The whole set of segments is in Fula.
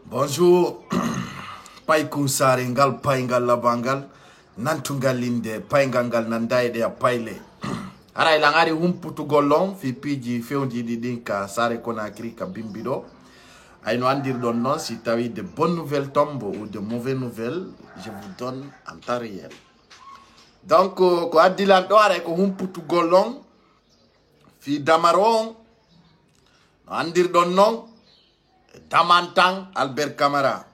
Bonjour, paiku saringal paingal labangal nantungalinde paingangal nandaide a paile. Ara ilangari humputu golon fi piji feundi didinka sare Conakry ka bimbido. Aino andir don non si tawi de bonnes nouvelles tombent ou de mauvaises nouvelles, je vous donne en temps réel. Donc ko adilan do ara ko humputu golon fi damaron andir don non Damantang Albert Camara.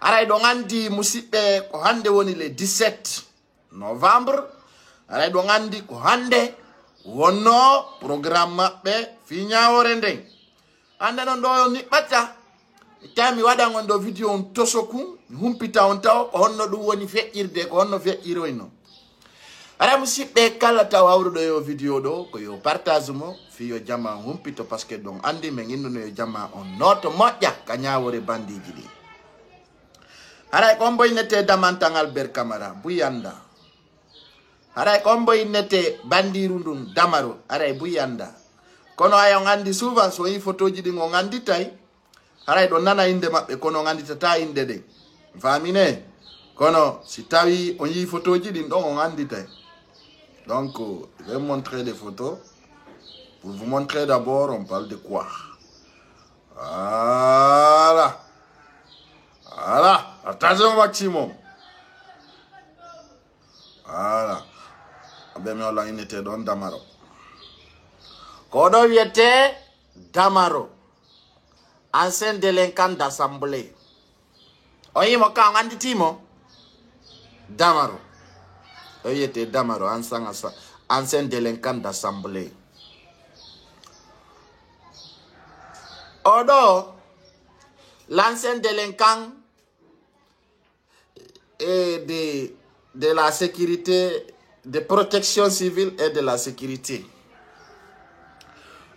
Aray do ngandi musidɓe ko hande woni le 17 novembre. Aray do ngandi ko hande wonno programme maɓɓe fi ñawore nden. Hande non ɗo ni ɓatta tami waɗa on ɗo vidéo on tosoku mi humpita on taw ko honno ɗum woni feƴƴirde ko honno feƴƴiroyno. Aray musidɓe kala taw hawruɗo yo vidéo ɗo ko yo partage mo fi yo jama humpito parce que donc andi men innuno yo jama on noto moƴƴa ka ñawore bandiji ɗi. Haray ko mboy nete Damantang Albert Camara buyanda. Haray ko mboy nete bandiru ndum Damaro haray buyanda. Kono ayo ngandi souvent so yi photoji ɗi ngo ngandi tay haray ɗo nana inde maɓɓe kono nganditata inde ɗe famine kono si tawi on yi photoji ɗin ɗo ngo ngandi tay. Donc, je vais montrer des photos. Pour vous montrer d'abord, on parle de quoi? Voilà. Voilà. Attention au maximum. Voilà. Ben, on l'a été dans Damaro. Kodo yete Damaro. Ancien délinquant d'assemblée. Oyi mo ka ngandi timo Damaro. Il était Damaro, ancien délinquant d'assemblée. Odo, l'ancien délinquant et de la sécurité, de protection civile et de la sécurité.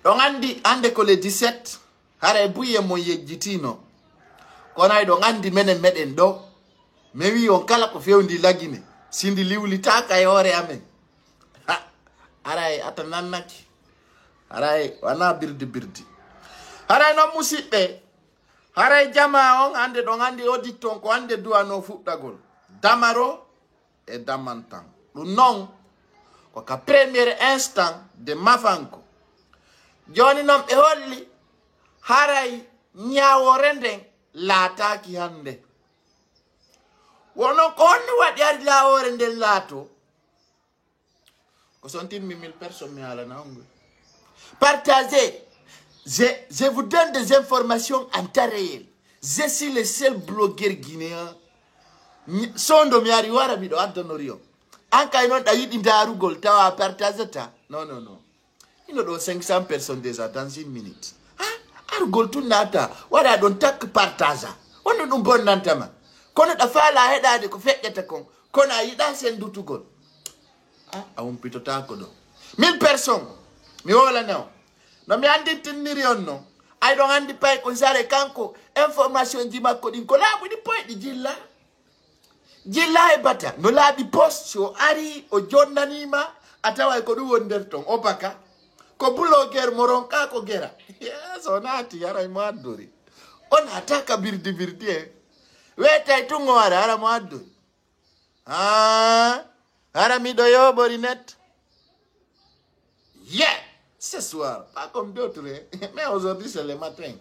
Donc, ande ko le 17, hare bouye mo yejitino. Kona do andi menen meden do, me wi on kala ko fewndi lagine. Sindi liwli taka yore amen. Aray atanannaki. Aray wana birdi. Aray no musidɓe. Aray jama on ande don andi auditon ko ande duano fuɗɗagol. Damaro et Damantang. Ɗum non ko ka premier instant de mafanko. Joni non ɓe holli haray ñawore nden laataki hande. Wono ko honni waɗi ari lawore nden laato ko son timmi 1000 personnes mi ala nangue. Partagez. Je vous donne des informations en temps réel. Je suis le seul blogueur guinéen. Sondo mi ari wara mi ɗo addonori on. An kay noon ɗa yiɗi darugol tawa partage ta. Non. Ino ɗo 500 personnes déjà dans une minute. Arugol tun nata waɗa ɗon tak partage. Wonno ɗum bonnantama. Kono da fala heɗade ko feƴƴata kon kono a yiɗa sendutugol a humpitota ko ɗo 1000 personnes mi wolana o no mi andi tinniri on no ay ɗon andi pay ko sare kanko information ji makko ɗin ko laaɓuɗi poyɗi jilla e bata no laaɓi post so ari o jonnanima a taway ko ɗum woni nder ton o baka ko blogueur moron ka ko gera so naati yaray mo addori on ataka birdi e wetay tungo wara ara mo addu ara mi do yobori net ce soir pas comme d'autres mais aujourd'hui c'est le matin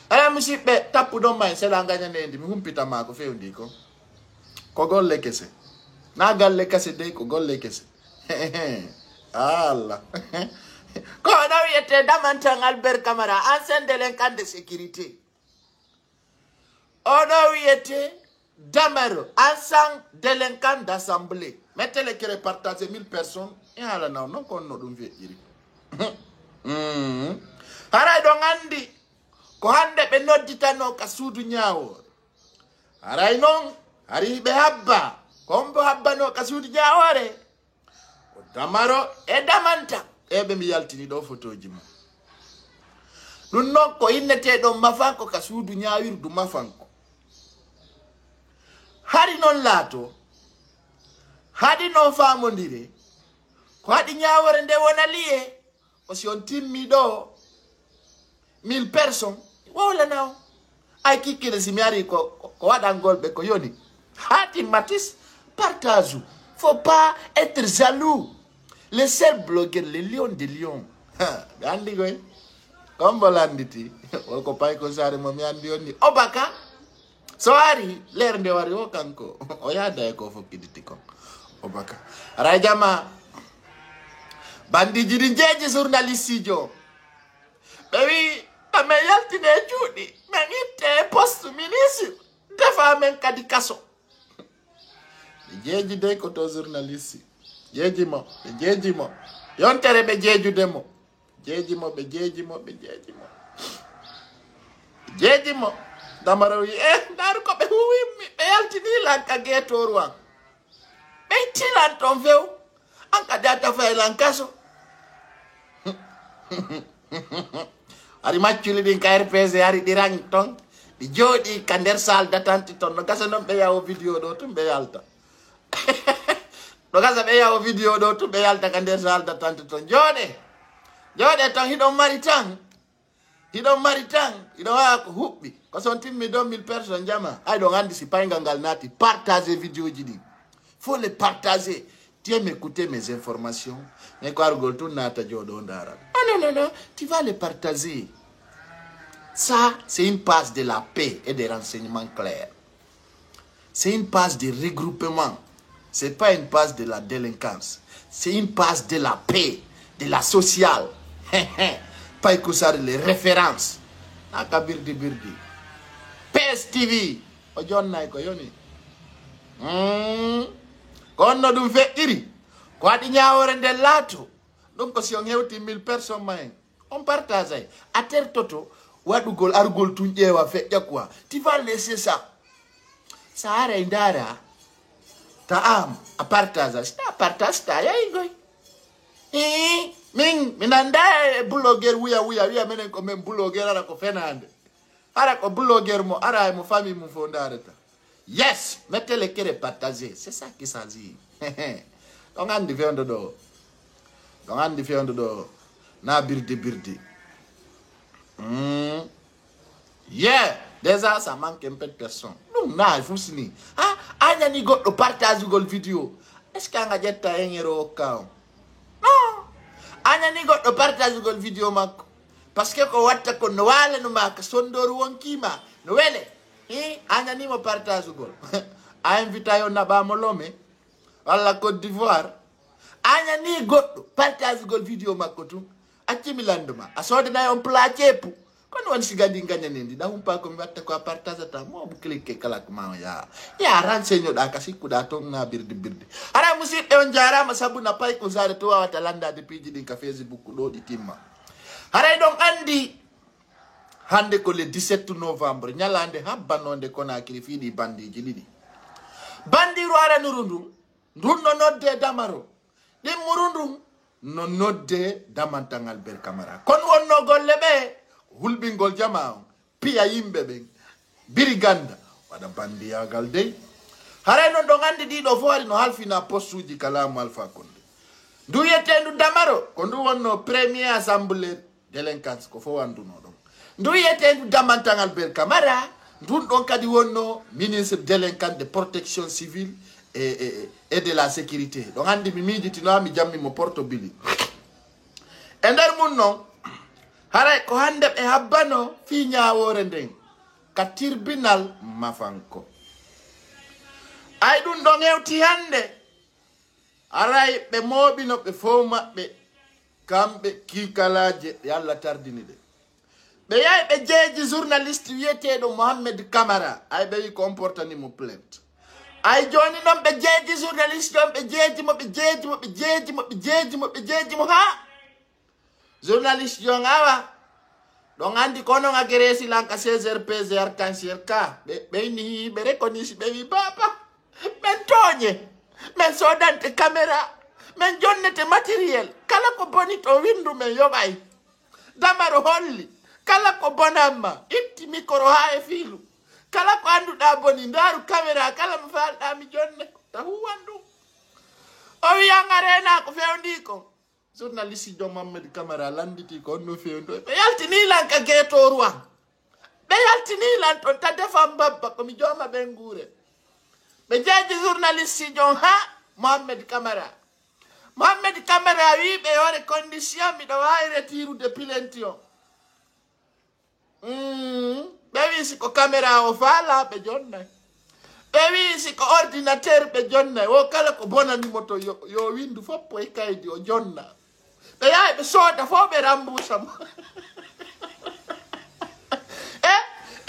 ara musidɓe tappuɗon ma c'est la gagnande mi humpita ma ko fewndi ko golle kese na galle kese dey ko golle kese Allah ko ɗo wiyete Damantang Albert Camara ancien délinquant de sécurité. Ono yete Damaro, ancien délinquant d'assemblée. Mettez-le qui repartage 1000 personnes. Et ala non qu'on no dum iri. Haray don andi ko hande be nodditano ka suudu ñaawo. Haray non hari be habba kombo habba no ka suudu ñaawore. Ko Damaro e Damantang e be mi yaltini do photoji mo. Ɗum non ko innete ɗon mafanko ka suudu ñaawirdu mafanko. Hari non laato hadi non famondire ko haɗi ñawore nde wona liye o si on timmi ɗo 1000 personnes wala now ay kikile simiari ko wadangol be ko yoni hati matis partage. Faut pas être jaloux. Les seuls blogueurs, les lions de Lyon. Gandi goy. Kombo landiti. Wako pai ko sare mo mi andi oni. Obaka. Soari ler nde wari o kanko. Oyada e ko fokiditi ko. Obaka. Rajama. Bandi jiri jeje journaliste jo. Baby, ame yaltine judi. Mengite post ministre. Defa men kadi kaso. Jeji de ko to journaliste. Jeji mo. Yon tere be jeju demo. Jeji mo. Damaro daru ko be huwi be yaltini lan ka geto ruwan. Be tilan ton few. Anka data fa lan kaso. Ari matchuli din KRPZ ari dirang tong. Di jodi kander sal datanti ton no kaso non be yawo video do tum be yalta. Dokaza be yawo video do tum be yalta kander sal datanti ton jode tong hidon maritang. Hidon ha ko hubbi ko son timmi 2000 personnes jama ay do andi si payngal nati partager vidéo jidi. Faut les partager. Tu aimes écouter mes informations, mais quoi tu n'as jodo ndara. Non, tu vas les partager. Ça, c'est une passe de la paix et des renseignements clairs. C'est une passe de regroupement. C'est pas une passe de la délinquance. C'est une passe de la paix, de la sociale. Pas écouter les références. Nakabirdi birdi. PSTV. Ojon nay ko yoni. Kono dum fe iri. Ko adi nyaawore de lato. Donc si on hewti 1000 personnes main. On partage. A terre toto. Wadugol argol tunjewa fe yakwa. Tu vas laisser ça. Ça arendara. Taam a partage. Sta partage ta ya igoy. Minanda blogger wiya menen ko men blogger ara ko fenande. Ara ko blogger mo ara mo famille mo fondareta. Yes, mettez les cœurs et partagez. C'est ça qui s'agit. Donc on diffère de na birdi. Yeah, déjà ça manque un peu de personnes. Non, il faut signer. Ah, anya ni go partage gol vidéo. Est-ce qu'on a jetta engero kaw? Non. Anya ni go partage gol vidéo mak. Parce que ko watta ko no wala no mak sondoru wonkima. No wele. Anya ni mo partage gol. A invité yon na ba molome. Wala Côte d'Ivoire. Anya ni go partage gol vidéo makotu. Achimi landuma. Asode na yon placepu. Kono wan sigandi nganya nendi. Da humpa ko mbatta ko partage ta mo bu cliquer kala kuma ya. Ya renseigno da kasiku da to na birdi. Ara musit e on jara masabu na pay ko zare to wa talanda de piji din ka Facebook do di timma. Ara donc andi hande ko le 17 novembre nyalande habbanonde kona kiri fidi bandi jilidi. Bandi ruara nurundu. Ndunno nodde damaro. Di murundu no nodde damantangal ber camara. Kon wonno golle be hulbingol jama piya yimbe be biriganda wada bandi yagal dey. Hare non don andi di do fori no halfina postuji kalamu alfa konde. Du yete ndu damaro ko ndu wonno premier assemblée délinquance ko fo wandu no don. Ndu yete ndu damantangal ber camara ndun don kadi wonno ministre délinquant de protection civile et de la sécurité. Donc andi mi mijiti no mi jammi mo porto bili. Ender mun non hare ko hande be habbano fi nyaawore nden ka tribunal mafanko. Ay dun don hewti hande aray be mobino be fo mabbe kambe kikalaje yalla tardini de. Be yay be jeji journaliste wiyetedo Mohamed Camara ay be comportani mo plainte. Ay joni non be jeji journaliste don be jeji mo ha. Journaliste yon awa don andi kono nga geresi lanka 16h PZR cancer ka be ni be reconnaissance be wi papa men tonye men sodante caméra men jonnete matériel kala ko bonito windu men yobay damaro holli kala ko bonamma itti micro ha e filu kala ko anduda boni ndaru caméra kala mo falda mi jonne ta huwandu o wi angarena ko fewndi ko journaliste do Mohamed Camara landiti ko no fewndo be yaltini lanka geto ruwa be yaltini lan ton ta defam babba ko mi joma be ngure be jeji journaliste jon ha Mohamed Camara wi be yore condition mi do way retiru de pilentio be wi si ko camera o fala be jonna be wi si ko ordinateur be jonna o kala ko bonani moto yo windu foppo e kaydi o jonna be yaay be soda fo be rambusam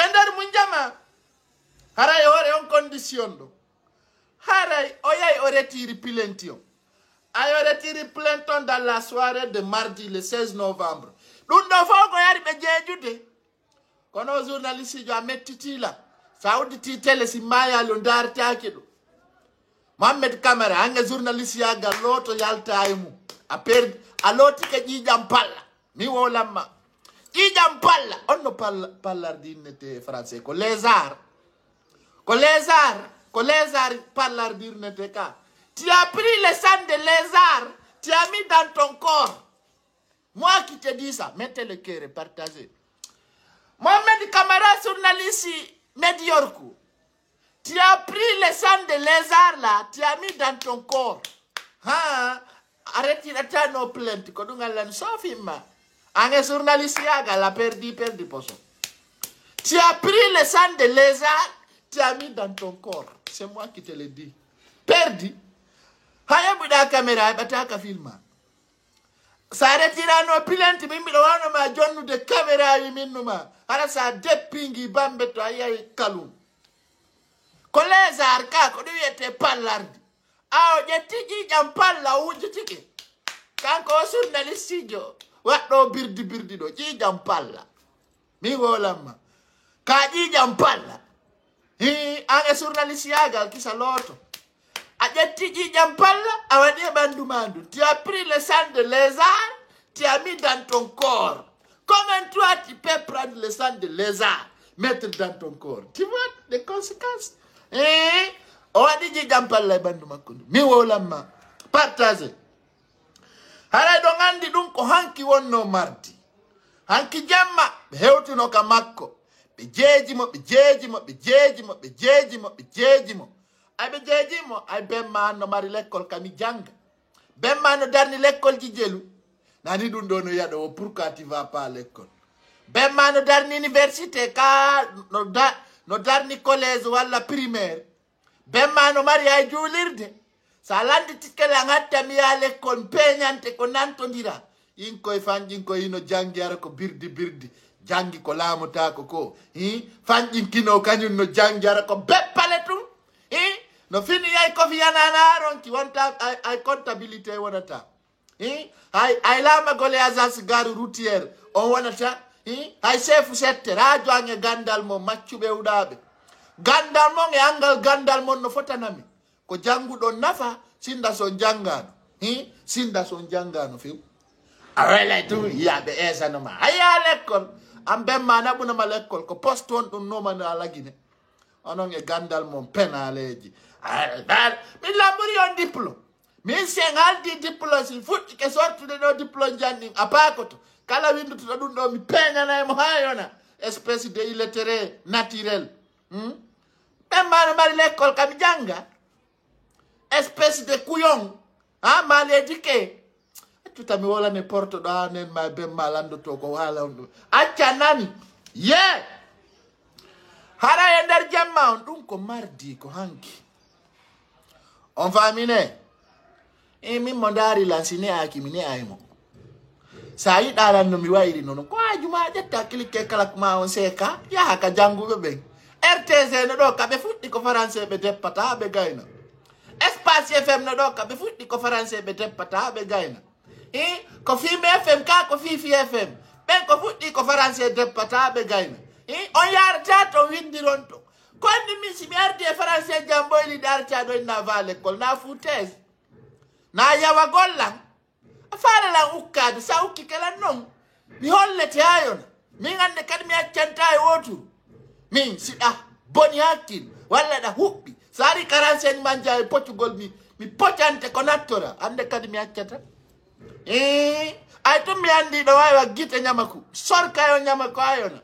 ender munjama haray ore on condition do haray o yay o retiri pilentio ayo retiri pilenton dans la soirée de mardi le 16 novembre dun do fo ko yari be jejude kono journaliste jo amettitila saudi ti tele si maya lo dartaake do Mohamed Camara anga journaliste ya galloto yaltaymu a perdi a loti ke jijam palla mi wolamma jijam palla on no pallardinete français ko lézard pallardinete ka tu as pris le sang de lézard tu as mis dans ton corps moi qui te dis ça mettez le cœur et partagez Mohamed Camara journaliste médiocre tu as pris le sang de lézard là tu as mis dans ton corps arrêtez la no plainte ko dungal lan sofima anga journaliste yaga la perdi poso tu as pris le sang de lézard tu as mis dans ton corps c'est moi qui te le dis perdi haya buda caméra bataka filma sa retira no plainte mimbi do wano ma jonnu de caméra yi minnuma ala sa deppingi bambe to ayay kalum ko lézard ka ko wiete pallardi aw jettiji jam palla wujjitiki kanko journaliste jo waddo birdi do ji jam palla mi wolamma ka ji jam palla anga journaliste yagal kisa loto a jettiji jam palla awadi bandu mandu tu as pris le sang de lézard tu as mis dans ton corps comment toi tu peux prendre le sang de lézard mettre dans ton corps tu vois les conséquences o wadi ji jam palla bandu makkundu mi wolamma partager haray do ngandi dum ko hanki wonno mardi hanki jamma be hewtino ka makko be jeejimo ay bemma no mari l'école kami janga bemma no darni l'école ji jelu nani dum do no yado pourquoi tu vas pas à l'école bemma no darni université ka no darni collège wala primaire bemma no mari ay julirde sa landi tikela ngatta mi ya l'école peñante ko nantondira inko e fanjinko ino jangi ara ko birdi jangi ko lamota ko fanjin kino kanyun no jangi ara ko beppale tum no fini ay ko fiyanana ronki wonta ay comptabilité wonata ay lama gole agence gare routière on wonata ay chef secteur radio ange gandal mo maccube udabe gandal mo e angal gandal mon no fotanami ko jangudo nafa sinda so jangano fi awela tu yabe esa no ma aya l'école ambe mana buna ma l'école ko poste on dum no man ala gine onon e gandal mon penaleji mi laburi on diplôme mi sengal di diplôme si futti ke sortu de no diplôme janning apakoto kala windu to dum do mi peñana mo hayona espèce de illettré naturel bemma mari l'école kam janga espèce de couillon mal éduqué tout ami wala ne porte do nen ma bemma lando to ko wala on acca nani hara e der jamma on dum ko mardi ko hanki on famine min mondari lansine akimine aymo sa yi dalan no mi wayri non ko ajuma detta clique kala kuma on seka ya haka jangu be RTZ no do ka be futti ko français be deppata be gayna Espace FM no do ka be futti ko français be deppata be gayna ko Fimbe FM ka ko Fifi FM ben ko futti ko français deppata be gayna on yarta to windiron to kondi mi si mi ardi e français jamboyli darta do na vale kol na foutaise na yawa gollan afara la ukkade sa ukki kala non mi hollete ayon mi ngande kad mi accanta e wotu min sida boni hakkin walla da hubbi sari 45 manja e Portugal mi potante ko nattora ande kad mi accata ay to mi andi do way wa gite nyamaku sorka yo nyamako ayona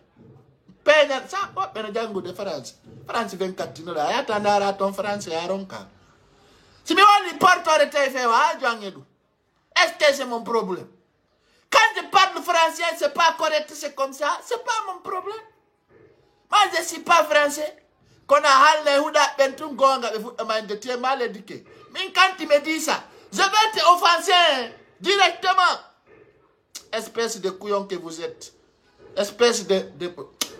peña sa ko bena jangu de France 24 no la ya tandara ton France ya ronka si mi woni portore te fe wa jangedu est-ce que c'est mon problème quand je parle français c'est pas correct c'est comme ça c'est pas mon problème moi je suis pas français qu'on a halle huda bentum gonga be fudda mande te mal éduqué min quand tu me dis ça je vais te offenser directement espèce de couillon que vous êtes espèce de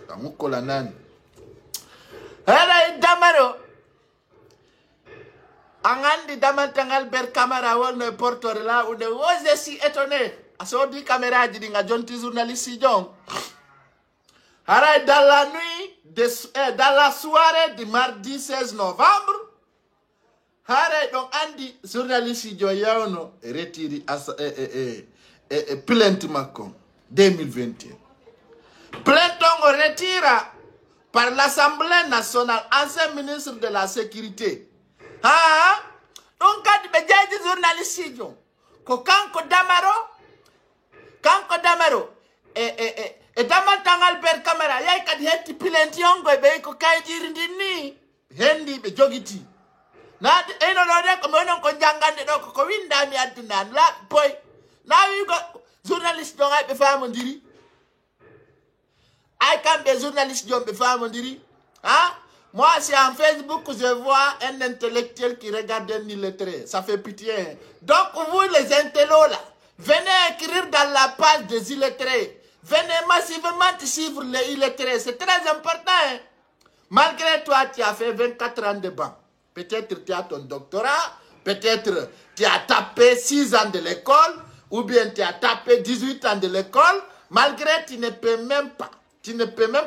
tamukola nani hele damaro angandi damantangal ber camera wonno portore là où je suis étonné aso di caméra di nga jonti journaliste jon haray dans la nuit dans la soirée du mardi 16 novembre haray donc andi journaliste jon yawno retiri plainte makko 2021 plainte on retira par l'Assemblée nationale ancien ministre de la sécurité donc kadi be jaji journaliste jon ko kanko damaro e damantangal ber camera yay kadi hetti plainte yongo be ko kayjiri ndinni hendi be jogiti na eno no de ko monon ko jangande do ko windami addinan la boy na wi go journaliste don ay be famondiri ay kambe journaliste don be famondiri moi c'est en Facebook que je vois un intellectuel qui regarde un illettré ça fait pitié donc vous les intellos là venez écrire dans la page des illettrés venez massivement suivre les illettrés c'est très important malgré toi tu as fait 24 ans de banc peut-être tu as ton doctorat peut-être tu as tapé 6 ans de l'école ou bien tu as tapé 18 ans de l'école, malgré tu ne peux même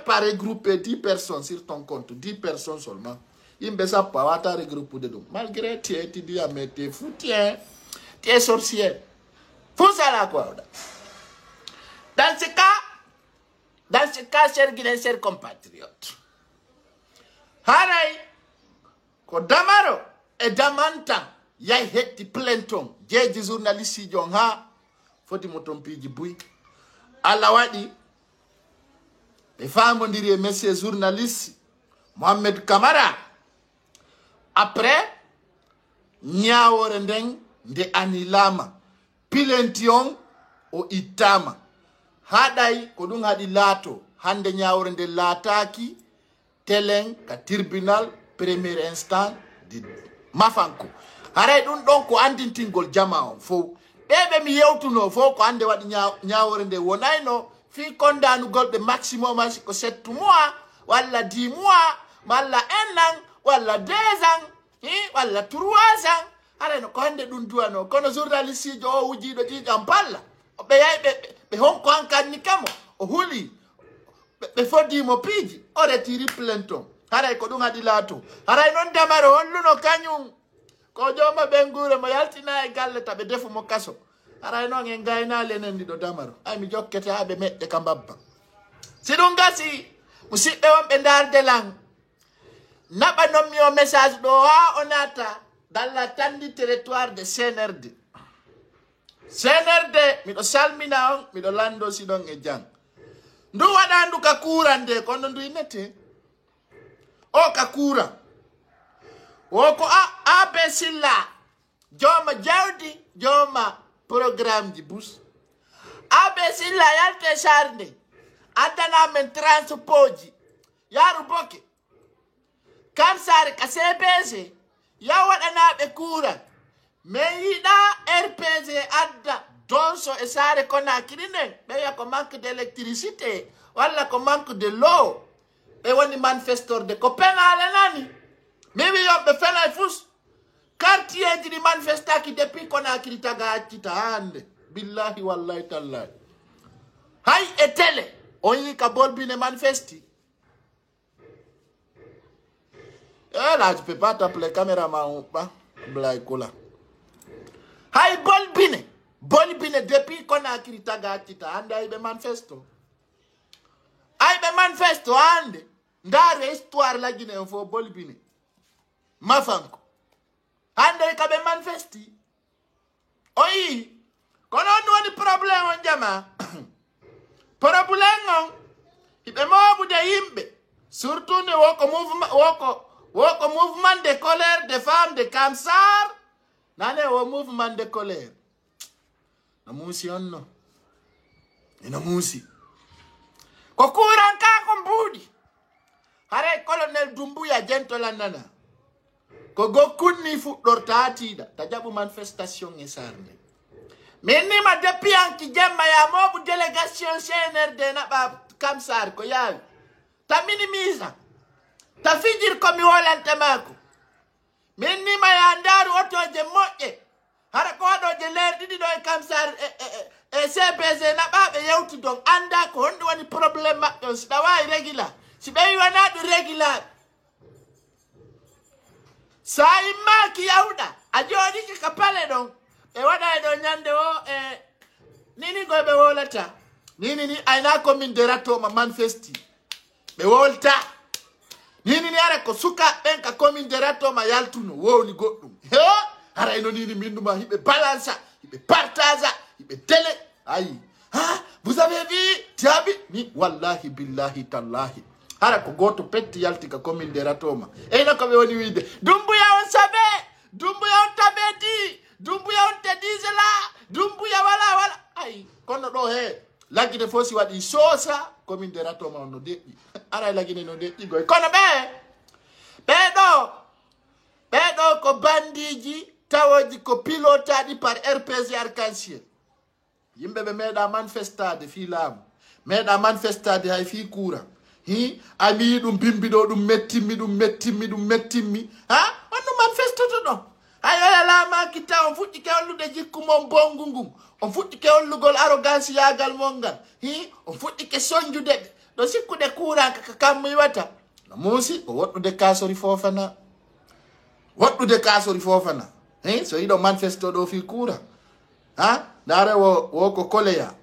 pas regrouper 10 personnes sur ton compte, 10 personnes seulement. Il ne peut pas regrouper dedans. Malgré tu dis, mais tu es fou, tu es sorcier. Faut ça là quoi. Dans ce cas, chers Guinéens, chers compatriotes, haray, ko damaro et damanta, yay hetti plainton, jeji journaliste jon ha, foti moton piji bui. Allah wadi, e famondiri monsieur journaliste, Mohamed Kamara, après, nyawore ndeng, de anilama, pilention o itama. Haday, kodung hadi lato, hande nyawore nde lataki, teleng ka tribunal premier instant di mafanko. Haray dun don ko andintingol jama on fo. Bebe mi yewtuno fo ko ande wadi nyawore nde wonayno fi kondanu golbe maximum ko 7 mois wala 10 mois wala 1 an wala 2 ans wala 3 ans. Haray no ko hande dun duano kono journaliste jo wujido ji jampalla. Be yay be hon ko ankanni kamo o huli be fodi mo piji o retiri plainton. Haray ko dun hadi lato. Haray non damaro holluno kanyum ko joma bengure mo yaltina e galle tabe defu mo kaso aray no ngen gayna lenen di do damaro ay mi jokkete habe medde kambabba sidun gasi musibbe wonbe ndarde lang naba no mi o message do ha onata dans la tandi territoire de CNRD mi do salmina on mi do lando sidon e jang ndu wada ndu ka kurande kono ndu inete o ka kura woko abesilla joma jawdi joma programme di bus abesilla yalte charne adana men transporti yaru boke kan sare ka CBC ya wadana be kura me yida RPG adda donso e sare kona kirine be ya ko manque d'électricité wala ko manque de l'eau e woni manifestor de ko penale nani Maybe you have the fella fus. Quartier di manifesta ki depuis qu'on a krita gachita hande. Billahi wallahi tallahi. Hay etele. Onyi ka bolbine manifesti. Là, tu peux pas t'appeler caméraman ou pas. Blague cola. Hay bolbine. Bolbine depuis qu'on a krita gachita hande ay be manifesto. Ay be manifesto hande. Ndare histoire la Guinée fo bolbine. Mafanko. Hande ka be manifesti. Oyi. Kono wani problem on jama. Problem on. ibe mobude yimbe surtout ne woko mouvement de colère des femmes de Kamsar nane wo mouvement de colère na musi onno ina musi ko kuran ka ko mbudi hare colonel Dumbuya jentola nana ko gokunni fuɗɗorta tiiɗa ta jaɓu manifestation e sarde min nima depuis anki jemma ya moɓu délégation CNRD naɓa Kamsar ko yaawi ta minimisa ta fijir komi wolante mako min nima ya ndaaru otoje moƴƴe hara ko waɗoje leer ɗiɗi ɗo e Kamsar e CPC naɓaɓe yewti don anda ko honɗum woni probléme maɓɓe on si ɗa wawi régula si ɓe wiwana ɗum régulaɓe sa immaki yawɗa a jooɗiki ka pale ɗon ɓe waɗa e ɗo ñande o nini goy ɓe wolata nini ayna commune de ratoma manifesti ɓe wolta nini ara ko suka ɓen ka commune de ratoma yaltuno wowni goɗɗum ara eno nini minduma hiɓe balance hiɓe partage hiɓe télé ayi vous avez vu tiabi ni wallahi billahi tallahi hara ko goto petti yalti ka commune de ratoma eyno ko ɓe woni wiide Dumbuya on sabe Dumbuya on tabedi Dumbuya on tedisela Dumbuya wala ay kono ɗo he laggine fo si waɗi sosa commune de ratoma on no deƴƴi ara laggine no deƴƴi goy kono ɓeɗo ko bandiji tawoji ko pilotaɗi par RPG arc-en-ciel yimɓe ɓe meeɗa manifestade fi laamu meeɗa manifestade hay fi courant ami ɗum bimbiɗo ɗum mettimmi on ɗum manifestoto ɗon ayoya laamaki taw on fuɗɗike hollude jikku mon bongu ngun on fuɗɗike hollugol arrogance yagal mon ngal on fuɗɗike soñjude ɓe ɗo sikkude courant kaka kammo yiwata no muusi ko woɗɗude kasori fofana so yiɗo manifesto ɗo fi courant dare wo ko koleya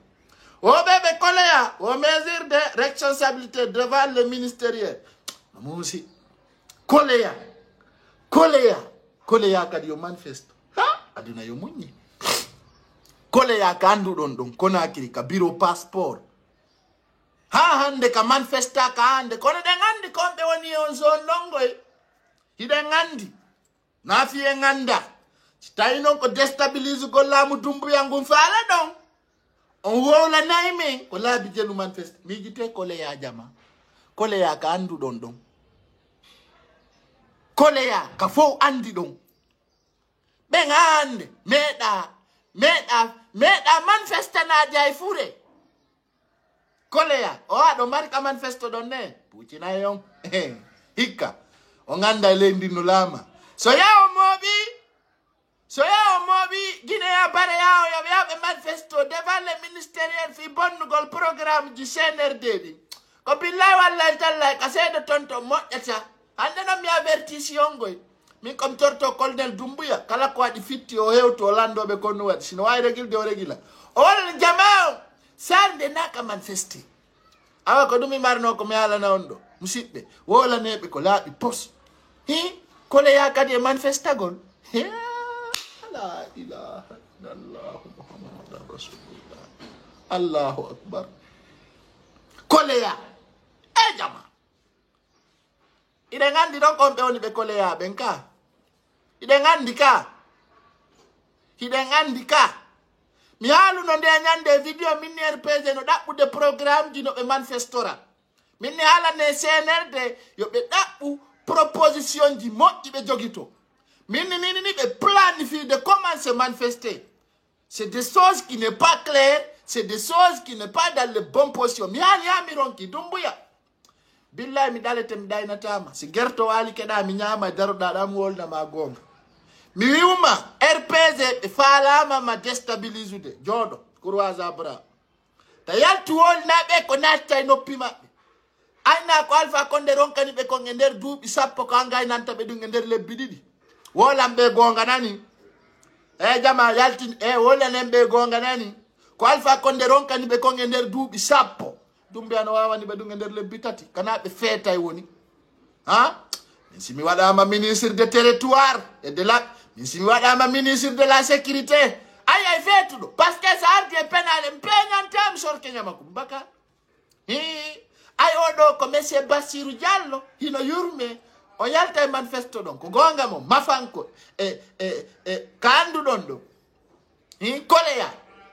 o ɓeɓe koleya o mesure de responsabilité devant le ministériel no muusi koleya kadi yo manifesto aduna yo muñi koleya ka anduɗon ɗon Conakry ka bureau passeport hande ka manifesta ka hande kono ɗen andi komɓe woni on zone longoy hiɗen andi na fiye ganda si tawi noon ko déstabilise gol laamu Dumbuya ngun faala ɗon on wowlanayi men ko laabi jelu manifeste miijite koleya jama koleya ka anduɗon ɗon koleya ka fof andi ɗon ɓen hande meeɗa manifestanaji hay fure koleya o aɗo mari ka manifesto ɗon ne puccinayi on hikka o ganda leydi no laama so yawo moɓi Guinea bare yawo yoɓe yaɓe manifesto devant le ministériel fi bonnugol programme ji CNRD ɗi ko billahi wallahi tallahi ka seeɗa toon to moƴƴata hande noon mi avertition ngoy min kom torto colonel Dumbuya kala ko waɗi fitti o hewto o landoɓe konno waɗi sino wawi régilde o régila o walla jama o sarde naka manifesté awa ko ɗum mi marno ko mi haalana on ɗo musidɓe wolaneɓe ko laaɓi pos koleya kadi e manifestagol la ilaha illallah muhammadan rasulullah allahu akbar koleya e jama iɗen andi ɗon kon ɓe woni ɓe koleya ɓen ka iɗen andi ka mi haaluno nde ñande vidéo minni RPG no ɗaɓɓude programme ji no ɓe manifestora minni haalane CNRD yo ɓe ɗaɓɓu proposition ji moƴƴi ɓe jogito minni ɓe planifie de comment se manifester c'est des choses qui n'est pas claires c'est des choses qui n'est pas dans les bonnes positions mi haali ha mi ronki Dumbuya billahi mi ɗalete mi ɗaynatama si gerto waali keɗa mi ñaama e daroɗa ɗam wolnama gonga mi wiwma RPG ɓe faalama ma déstabilise ude jooɗo courage abra ta yaltu wolnaɓe ko natta e noppi maɓɓe ayna ko Alpha Condé ronkani ɓe kon e nder duuɓi sappo ko angaynanta ɓe ɗum e nder lebbi ɗiɗi wolan ɓe gonga nani jama yaltin wolanen ɓe gonga nani ko Alpha Condé ronkani ɓe kon e nder duuɓi sappo Dumbuya no wawani ɓe ɗum e nder lebbi tati kana ɓe feetay woni min simi waɗama ministre de territoire et de la min simi waɗama ministre de la sécurité ay feetuɗo par ce que so ardi e penale mi peñantami sorkeñama kum baka ay oɗo ko monsieur Bassirou Diallo hino yurme o yalta e manifesto ɗon ko gonga mo mafanko ka anduɗon ɗo koleya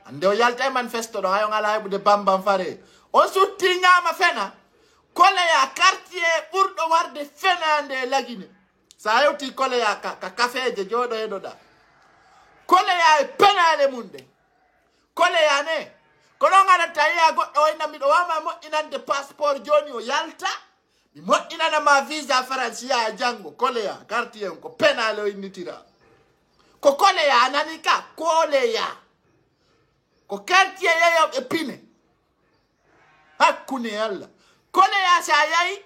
ande o yalta e manifesto ɗon ayon ala heɓude bambam fare o sutti ñama fena koleya quartier ɓurɗo warde fenande e lagine sa hewti koleya ka kafeje jooɗo heɗoɗa koleya e penale mum ɗe koleya ne ko ɗon aɗata yiya goɗɗo oyna miɗo wama moƴƴinande passeport joni o yalta mi moƴƴinanama visa francia janggo koleya quartier on ko penale o innitira ko koleya anani ka koleya ko quartier yeyoɓe pine hakkune Allah koleya sa yayi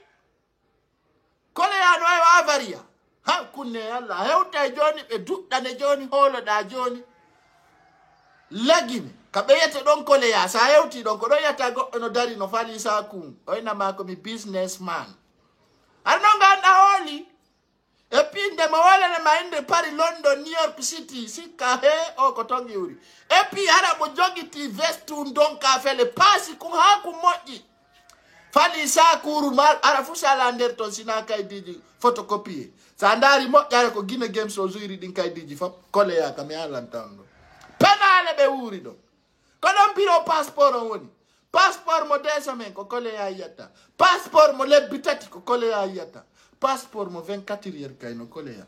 koleya no e avaria hakkune Allah hewta joni ɓe duɗɗane joni holoɗa joni lagine ka ɓeyete ɗon koleya sa hewti ɗon ko ɗon yetta goɗɗo no dari no fali sakum oynama komi businessman aɗa noon ganɗa hooli e pinde mo wolanema inde Paris London New York City sikka he o ko ton iwri e puis hara mo jogiti vestum donka fele paasi ko ha ko moƴƴi fali sakuru mal ara fu sala nder ton sina kaydiji photocopie sa ndaari moƴƴare ko Guinea Games o juyri ɗin kaydiji fop koleya kam yalantan ɗo penale ɓe wuuri ɗon ko ɗon biro passeport on woni passeport mo 2 semaines ko koleya yiyata passeport mo lebbi tati ko koleya yiyata passeport mo 24 heures kayno koleya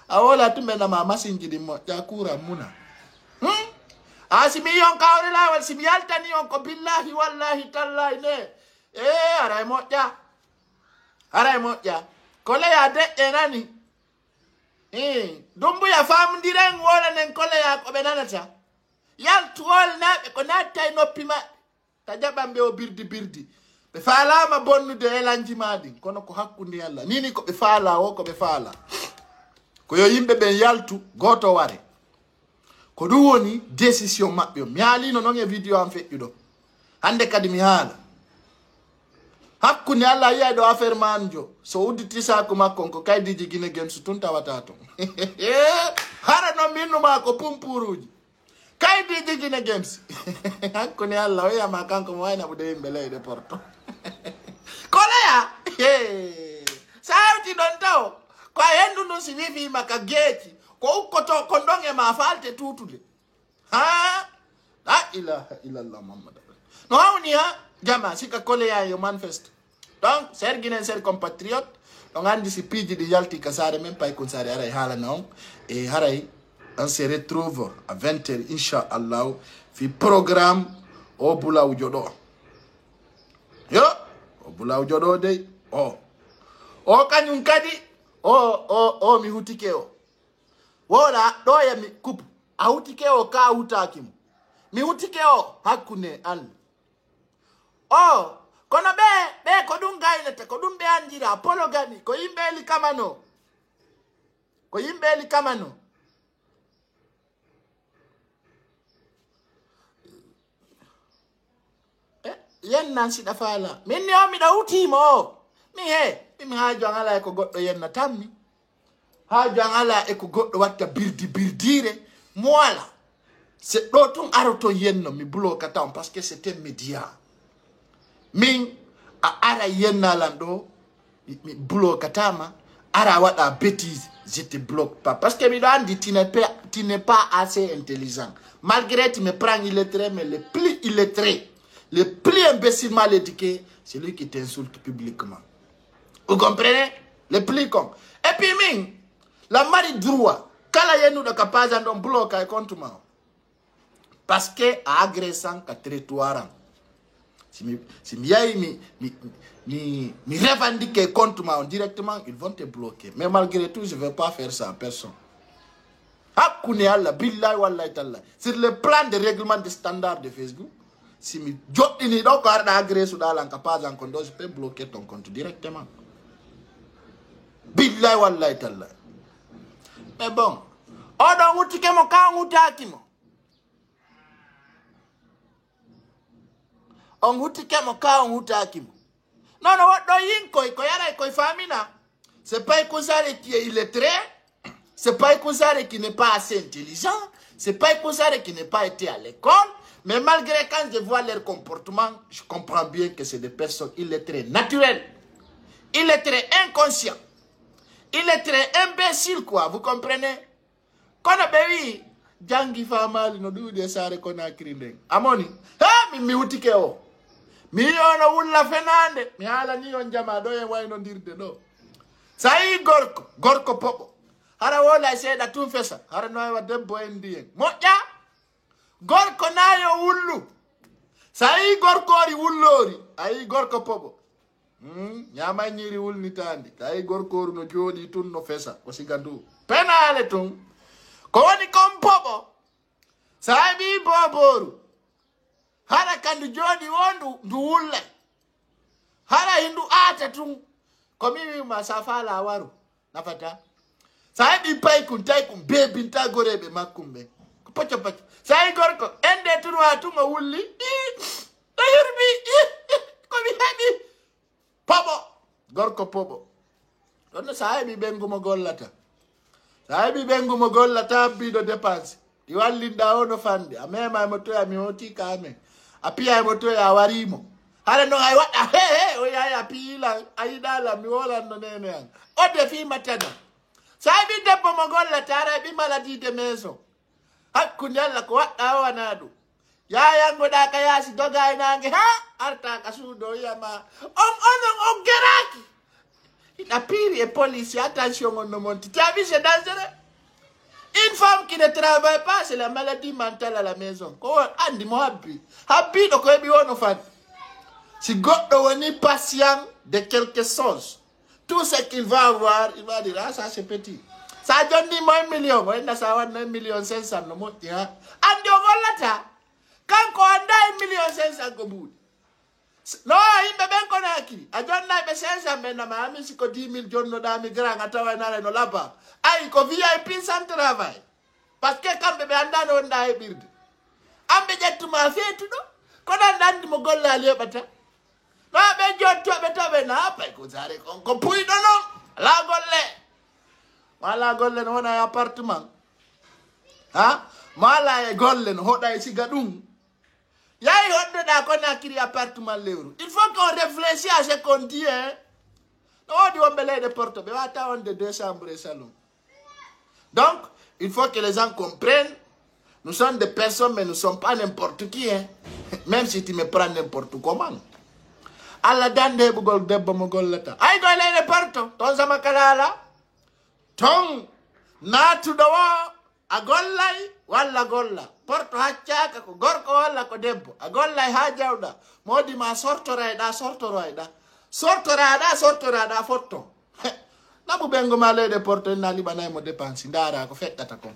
a wola tumenama machine ji ɗin moƴƴa kura muna a simi yon kawre lawol simi yaltani on ko billahi wallahi tallahi ne aray moƴƴa aray moƴƴa koleya deƴƴe nani dumbuya famdiren wola nen koleya ko ɓe nanata yaltuwol naɓe ko natta e noppi maɓɓe ta jaɓan ɓe o birdi ɓe faalama bonnude elanji maɗin kono ko hakkude Allah nini ko ɓe faala o ko ɓe faala ko yo yimɓe ɓen yaltu goto ware ko ɗum woni décision maɓɓe o mi haalino noon e vidéo am feƴƴuɗo hande kadi mi haala hakkude Allah yiyay ɗo affaire manjo so udditi sako makko on ko kaydiji Guinea Games tun tawata ton hara no minnuma ko pumpuruji kaydiji Guinea Games hakkude Allah o yiyama kanko mo wayna ɓude yimɓe leyɗe porto koleya sa hewti ɗon taw ko a hendu ndun si wifima ka geeti ko ukkoto kon ɗon e ma falte tutude la ilaha illallah muhammad no hawni jama sika koleya yo manifeste donc serguinen ser compatriote ɗon andi si piiji ɗi yalti ka sare men pay kon sare aray haalana on e haray on se retrouve à 20h inchallah fi programme o bulawjo ɗo yo o bulawjo ɗo dey o kañum kadi o mi hutike o wola ɗo ya mi coupe a hutike o ka hutaki mo mi hutike o hakkunde Allah kono ɓe ko ɗum gaynata ko ɗum ɓe andira pologami ko yimɓe eli kamano ko yimɓe eli kamano yennan siɗa faala min ni o miɗa hutimo o mi haaju an ala e ko goɗɗo yenna tammi haaju an ala e ko goɗɗo watta birdire mo wala se ɗo tun aroton yenno mi bloka taw parce que c'était média min a ara yennalan ɗo mi blokatama ara waɗa bêtise je te bloque pas parce que miɗo andi tu n'es pas assez intelligent malgré tu me prends illettré mais le plus illettré le plus imbécile mal éduqué c'est lui qui t'insulte publiquement vous comprenez le plus con et puis min la mari droit kala yennuɗo ka pasan ɗon bloca e compte ma o parce que a agressant ka territoire am si mi yayi mi revendique compte ma directement, ils vont te bloquer. Mais malgré tout, je ne vais pas faire ça à personne. Hakune Allah, billahi wallahi tallah. Sur le plan de règlement de standard de Facebook, si mi jotini donc agressé dans l'incapable en compte, je peux bloquer ton compte directement. Billahi wallahi tallah. Mais bon, on a outi ke mo ka outi mo. On huti kemo ka on hutaki mo. Non, do yinko ko yara ko famina. C'est pas Kousare qui est illettré, c'est pas Kousare qui n'est pas assez intelligent, c'est pas Kousare qui n'est pas été à l'école, Mais malgré quand je vois leur comportement, je comprends bien que c'est des personnes illettrées naturelles. Illettrées inconscients. Illettrées imbéciles, quoi. Vous comprenez? Quand on a vu, Djangi Famal, nous disons des sarres qu'on a créé. Amoni, ah, mi utike o. Mi ona ulla fenande. Mi ala ni on jamado e way no dirde do. Sai gorko popo. Hara wola se da tun fesa. Hara no wa debbo en diyen. Moƴƴa gorko nayo wullu. Sai gorkori wullori. Ayi gorko popo. Nyama nyiri wulni tandi. Ayi gorkoru no jodi tun no fesa. Ko sigandu. Penale tun. Ko woni kom popo. Sai bi boboru. Hara kandu jodi wondu ndu wulle. Hara hindu ata tun. Komi masafala waru. Nafata. Sai bi pay kun tay kun bebi ta gorebe makumbe. Pocho pocho. Sai gorko ende tunu atunga wulli. Tayurbi. Komi hani. Popo. Gorko popo. Don sai bi bengu mo gollata. Sai bi bengu mo gollata bido dépense. Di walli da ono fande. Amema moto ya mioti kame. Apia moto ya warimo. Hala no ay wada he o ya pila ay dala mi wala no nene an. O de fi matana. Sai bi debbo mo golla tare bi maladi de maison. Hakkunde Allah ko wadda wanadu. Ya yango da kayasi doga inange ha arta kasudo yama. On geraki. La pire est police, attention on ne monte. Tu as vu c'est dangereux. Une femme qui ne travaille pas, c'est la maladie mentale à la maison. Ko andi mo habbi do ko bi wono fan. Si Goddo woni patient de quelque chose, tout ce qu'il va avoir, il va dire, ah, ça c'est petit. Ça donne 1 million, ça va 1,5 million, no moti ha. Andi ogolata. Quand ko anda 1,5 million ko budi. No, imbe ben ko naki. A jonna be 500 men na mami si ko 10,000 jonno da mi granga tawa na no laba. Ay ko VIP sans travail. Parce que quand be anda no nda e birde. Ambe jettu ma fetu do. Ko dan dandi mo golla le bata. No be jotto be tabe na pa ko zare ko puy do no. La golle. Wala golle no na appartement. Ha? Mala e golle no hoda e siga dum. Yai hodde da ko na kiri appartement lewru. Il faut qu'on réfléchisse à ce qu'on dit hein. No di wombele de porte be wata on de 2 chambres et salon. Donc, il faut que les gens comprennent. Nous sommes des personnes, mais nous ne sommes pas n'importe qui. Hein? Même si tu me prends n'importe comment. Allah dande bugol debbo mo gollata. Ay golle ne porto. Ton sama kalala. Ton natu dawa a gollay walla golla. Porto haccaka ko gorko walla ko debbo. A gollay ha jawda. Modi ma sortorayda. Sortorada fotto. Nabu bengo male de porto na libanay mo dépense ndara ko fettata ko.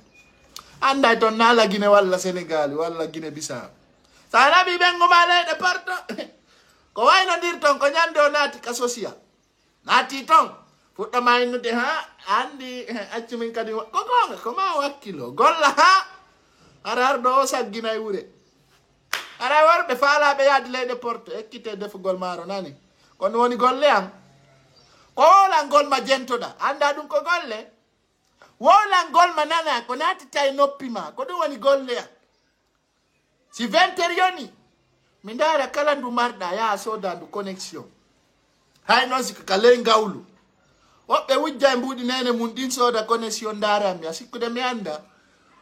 Anda ton nala Guinée walla Sénégal walla Guinée Bissau. Sana bi bengo male de porto. Ko wayno dir ton ko nyande o nati ka social. Nati ton fuɗɗo maynude ha andi accu min kadi ko gonga ko ma wakkilo golla ha ara do o saggina e wure. Ara worɓe faalaɓe yaade leyɗe porto ekkite defugol maaro nani. Kono woni golle am. Ko wolangol ma jentoɗa anda ɗum ko golle. Wolangol ma nana ko natita e noppi ma ko ɗum woni golle am. Si 20 yoni mi ndara kala ndu marɗa yaha soda ndu connexion. Hay noon siko ka ley ngawlu. Woɓɓe wujja e mbuɗi nene mum ɗin soda connexion darami a sikkude mi anda.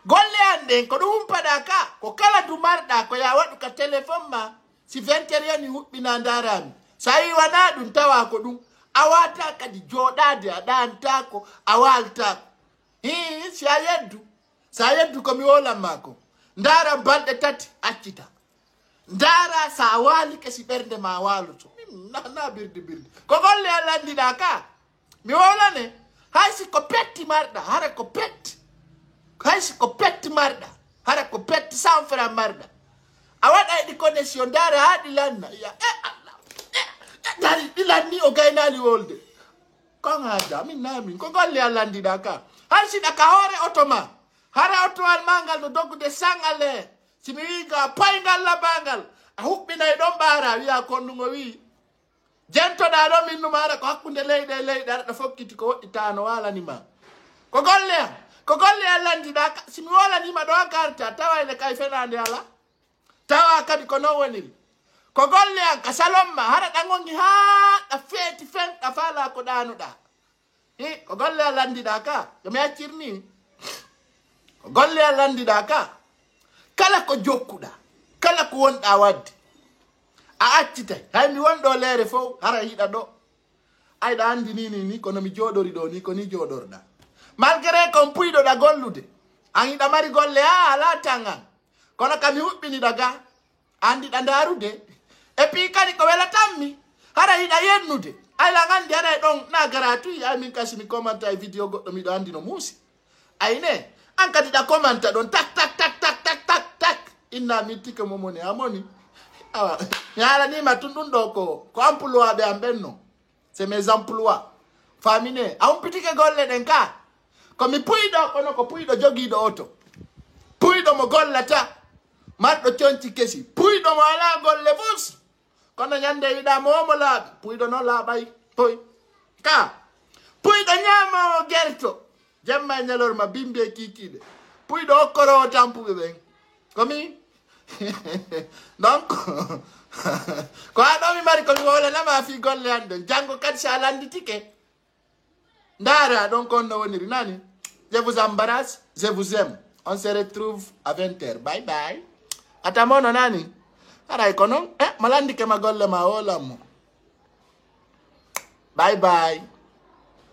Golle an ɗen ko ɗum humpaɗa ka ko kala ndu marɗa ko ya waɗu ka téléphone ma si 20 yoni huɓɓina darami. Sa yi wana ɗum tawa ko ɗum a wata kadi joɗade a ɗantako a waltako. Si a yeddu sa yeddu komi wolan mako ndara balɗe 3 accita. Ndara sa wali kasi ɓernde ma waluto. Na birdi. Ko golle a landiɗa ka. Mi wolane. Haysi ko petti marɗa hara ko petti. Haysi ko petti marɗa hara ko petti 100 francs marɗa. A waɗa e ɗi connexion ndara ha ɗi lanna. Ya Allah. Dari ɗi lanni o gaynali wolde. Kon haja min namin ko golle a landiɗa ka. Haysi ɗa ka hoore auto ma. Hara autowal mangal no doggude sangale. Si mi wi ga paygal labangal a huɓɓinay ɗon ɓaara wiya konnugo wi jentoɗa ɗo min numara ko hakkunde leyɗe aɗa fokkiti ko woɗɗitano walanima ko golle a landiɗa si mi wolanima ɗo karta tawayne kay fenade ala tawa kadi ko no woniri ko golle an ka salomma hara dangongi ha da feti fen da fala ko danuda ko golle landida ka yo mi accirni ko golle landida ka kala ko jokkuda kala ko wonda wadde a accita hay mi wondo lere fo hara hida do ayda andi ni kono mi jodori do ni ko ni jodorda malgré ko puido da gollude an hida mari golle ala tangan kono kam mi hubbini daga andi da darude e pi kadi ko wela tammi hara hida yennude ayla ngandi hara don na gratuit ay min kasi mi commenta e video goddo mi do andi no musi ayne an kadi da commenta don tak tak tak tak tak tak tak inna mi tike momoni amoni awa yala ni matundun do ko emploi be ambenno c'est mes emplois famine a un pitike golle den ka ko mi puido kono ko puido jogido auto puido mo gollata mardo cionti kesi puido mo ala golle bus kono nyande ida mo la puido no la bay toy ka puido nyama gerto jamma nyalor ma bimbe kikide puido okoro tampu be komi donc ko adomi mari ko wala na ma fi golle ande jango kat salandi tike ndara donc on woniri nani je vous embrasse je vous aime on se retrouve à 20h bye bye atamono nani ara ikono malandi ke ma golle ma ola mo bye bye